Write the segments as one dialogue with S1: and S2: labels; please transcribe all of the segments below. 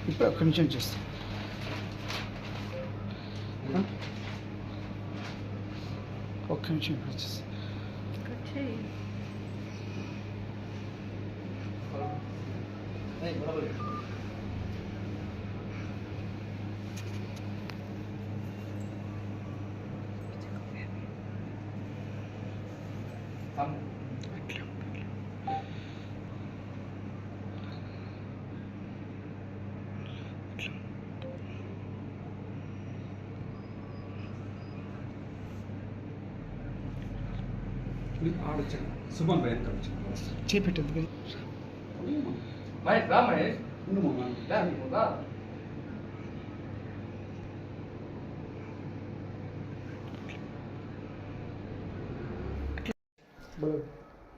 S1: ఇప్పుడు ఒక్క నిమిషం చేస్తాం. ఒక్క నిమిషం ఇప్పుడు వచ్చేస్తాం.
S2: ఆడొచ్చాను సుమన్ భయ
S1: చేపెట్టదు
S3: మహేష్ రా మహేష్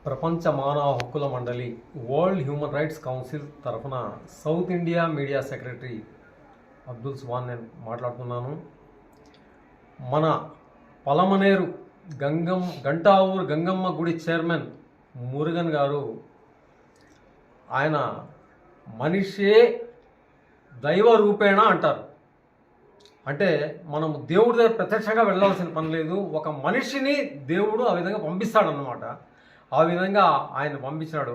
S4: ప్రపంచ మానవ హక్కుల మండలి వరల్డ్ హ్యూమన్ రైట్స్ కౌన్సిల్ తరఫున south India media secretary Abdul Subhan నేను మాట్లాడుతున్నాను. మన పలమనేరు గంటావూరు గంగమ్మ గుడి చైర్మన్ మురుగన్ గారు, ఆయన మనిషే దైవ రూపేణ అంటారు. అంటే మనం దేవుడి దగ్గర ప్రత్యక్షంగా వెళ్ళాల్సిన పని లేదు, ఒక మనిషిని దేవుడు ఆ విధంగా పంపిస్తాడన్నమాట. ఆ విధంగా ఆయన పంపించాడు.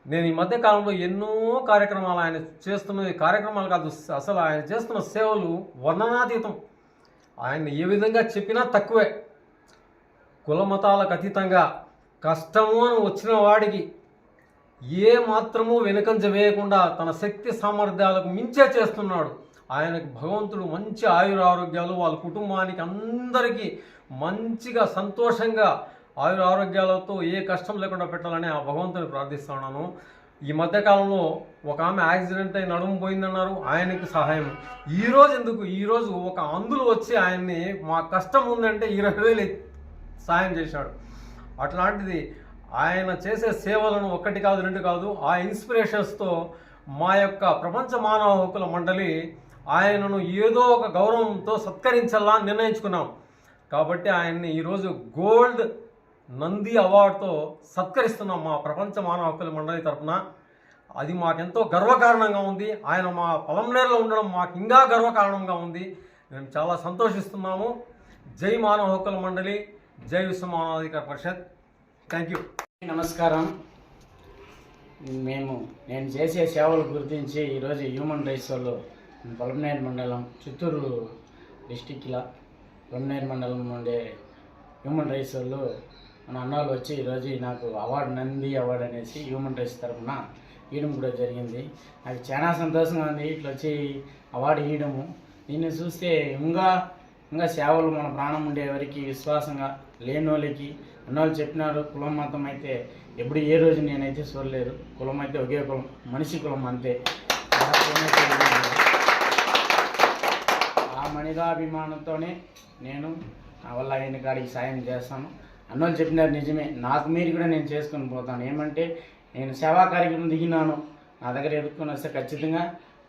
S4: నేను ఈ మధ్య కాలంలో ఎన్నో కార్యక్రమాలు ఆయన చేస్తున్న కార్యక్రమాలు కాదు, అసలు ఆయన చేస్తున్న సేవలు వర్ణనాతీతం. ఆయన ఏ విధంగా చెప్పినా తక్కువే. కుల మతాలకు అతీతంగా కష్టము అని వచ్చిన వాడికి ఏ మాత్రము వెనుకంజ వేయకుండా తన శక్తి సామర్థ్యాలకు మించే చేస్తున్నాడు. ఆయనకు భగవంతుడు మంచి ఆయురారోగ్యాలు, వాళ్ళ కుటుంబానికి అందరికీ మంచిగా సంతోషంగా ఆయురారోగ్యాలతో ఏ కష్టం లేకుండా పెట్టాలని ఆ భగవంతుని ప్రార్థిస్తున్నాను. ఈ మధ్యకాలంలో ఒక ఆమె యాక్సిడెంట్ అయి నడుము పోయిందన్నారు, ఆయనకి సహాయం. ఈరోజు ఒక అందులు వచ్చి ఆయన్ని మా కష్టం ఉందంటే 20,000 సాయం చేశాడు. అట్లాంటిది ఆయన చేసే సేవలను 1 కాదు 2 కాదు, ఆ ఇన్స్పిరేషన్స్తో మా యొక్క ప్రపంచ మానవ హక్కుల మండలి ఆయనను ఏదో ఒక గౌరవంతో సత్కరించాలా నిర్ణయించుకున్నాం. కాబట్టి ఆయన్ని ఈరోజు గోల్డ్ నంది అవార్డుతో సత్కరిస్తున్నాం మా ప్రపంచ మానవ హక్కుల మండలి తరఫున. అది మాకెంతో గర్వకారణంగా ఉంది. ఆయన మా పలమనేరులో ఉండడం మాకు ఇంకా గర్వకారణంగా ఉంది. మేము చాలా సంతోషిస్తున్నాము. జై మానవ హక్కుల మండలి, జై విశ్వ మానవాధికార పరిషత్. Thank you.
S5: నమస్కారం. నేను చేసే సేవలు గుర్తించి ఈరోజు హ్యూమన్ రైట్స్ వాళ్ళు పలమనేరు మండలం, చిత్తూరు డిస్టిక్లో పలమనేరు మండలం ఉండే హ్యూమన్ రైట్స్ వాళ్ళు మన అన్నాళ్ళు వచ్చి ఈరోజు నాకు అవార్డు, నంది అవార్డు అనేసి హ్యూమన్ రైట్స్ తరఫున ఇవ్వడం కూడా జరిగింది. నాకు చాలా సంతోషంగా ఉంది ఇట్లా వచ్చి అవార్డు ఇవ్వడము. దీన్ని చూస్తే ఇంకా సేవలు మన ప్రాణం ఉండే వరకు విశ్వాసంగా లేని వాళ్ళకి అన్నోళ్ళు చెప్పినారు. కులం మతం అయితే ఎప్పుడు ఏ రోజు నేనైతే చూడలేదు. కులం అయితే ఒకే కులం, మనిషి కులం అంతే. ఆ మనిదాభిమానంతోనే నేను నా వల్ల అయిన కాడికి సాయం చేస్తాను. అన్నోళ్ళు చెప్పినారు నిజమే, నాకు మీరు కూడా నేను చేసుకొని పోతాను. ఏమంటే నేను సేవా కార్యక్రమం దిగినాను, నా దగ్గర ఎదుర్కొని వస్తే ఖచ్చితంగా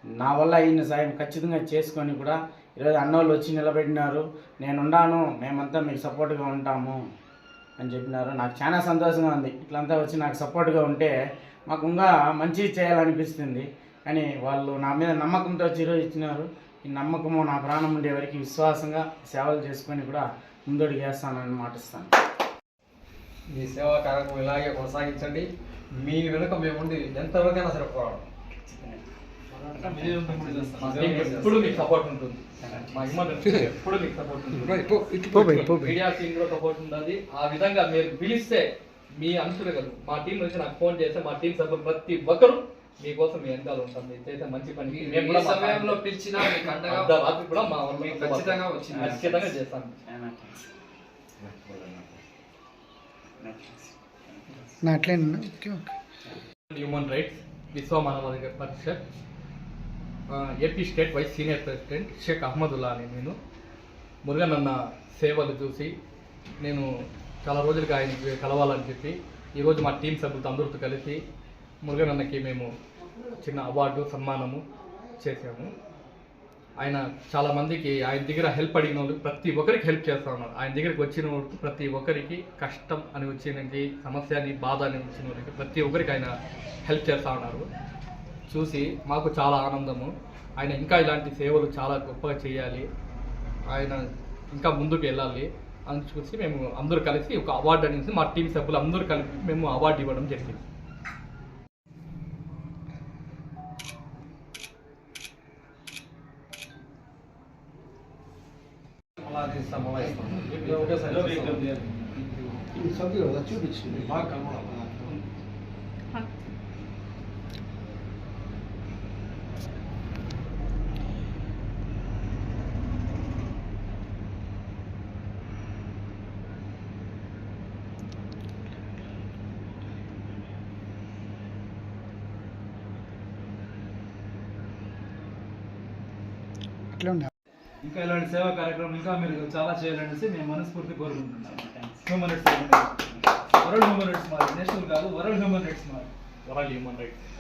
S5: నా వల్ల అయిన సాయం ఖచ్చితంగా చేసుకొని కూడా ఈరోజు అన్నోళ్ళు వచ్చి నిలబెట్టినారు. నేనున్నాను, మేమంతా మీకు సపోర్ట్గా ఉంటాము అని చెప్పినారు. నాకు చాలా సంతోషంగా ఉంది. ఇట్లంతా వచ్చి నాకు సపోర్ట్గా ఉంటే మాకు ఇంకా మంచి చేయాలనిపిస్తుంది. కానీ వాళ్ళు నా మీద నమ్మకంతో వచ్చి ఈరోజు ఇచ్చినారు. ఈ నమ్మకము నా ప్రాణం ఉండే వరకు విశ్వాసంగా సేవలు చేసుకొని కూడా ముందడుగు వేస్తానని మాటిస్తాను.
S4: మీ సేవా కార్యక్రమం ఇలాగే కొనసాగించండి. మీ వెనుక మేముండి ఎంతవరకైనా సరే పోరాడు.
S3: ఎప్పుడు మీకు సపోర్ట్ ఉంటుంది. మా ఎప్పుడు మీకు సపోర్ట్ ఉంటుంది. మీడియా టీం కూడా సపోర్ట్ ఉంటుంది. ఆ విధంగా మీరు పిలిస్తే మీ అనుసరగలరు మా టీం నుంచి నాకు ఫోన్ చేస్తే మా టీం సభ్యులు ప్రతి ఒక్కరు మీకోసం మీ వెనకాల ఉంటాం. మీరు చేసే మంచి పని
S6: సమయంలో పిలిచినా
S3: రాత్రి కూడా మా
S6: ఖచ్చితంగా వచ్చింది,
S3: ఖచ్చితంగా చేస్తాను. Human rights Vishwa Manavadhikara Parishad AP state vice senior president Sheikh Ahmadullah అని నేను. మురుగన్ అన్న సేవలు చూసి నేను చాలా రోజులుగా ఆయనకి కలవాలని చెప్పి ఈరోజు మా టీం సభ్యులతో అందరితో కలిసి మురుగన్ అన్నకి మేము చిన్న అవార్డు సన్మానము చేసాము. ఆయన చాలామందికి ఆయన దగ్గర హెల్ప్ అడిగిన వాళ్ళు ప్రతి ఒక్కరికి హెల్ప్ చేస్తూ ఉన్నారు. ఆయన దగ్గరికి వచ్చిన వాళ్ళకి ప్రతి ఒక్కరికి కష్టం అని వచ్చినకి, సమస్య అని, బాధ అని వచ్చిన వాళ్ళకి ప్రతి ఒక్కరికి ఆయన హెల్ప్ చేస్తూ ఉన్నారు. చూసి మాకు చాలా ఆనందము. ఆయన ఇంకా ఇలాంటి సేవలు చాలా గొప్పగా చేయాలి, ఆయన ఇంకా ముందుకు వెళ్ళాలి అని చూసి మేము అందరూ కలిసి ఒక అవార్డు అనేసి మా టీం సభ్యులు అందరూ కలిపి మేము అవార్డు ఇవ్వడం జరిగింది.
S4: అలాగే సమావేశం ఒకేసారి చూపించింది బాగా కనబడాలి.
S1: అట్లా ఉండే
S7: ఇంకా ఇలాంటి సేవా కార్యక్రమం ఇంకా మీరు చాలా చేయాలనేసి మేము మనస్ఫూర్తి కోరుకుంటున్నాం. Human rights world human rights మాది, నేషనల్ కాదు, వరల్డ్ హ్యూమన్ రైట్స్ మాది.
S3: World human rights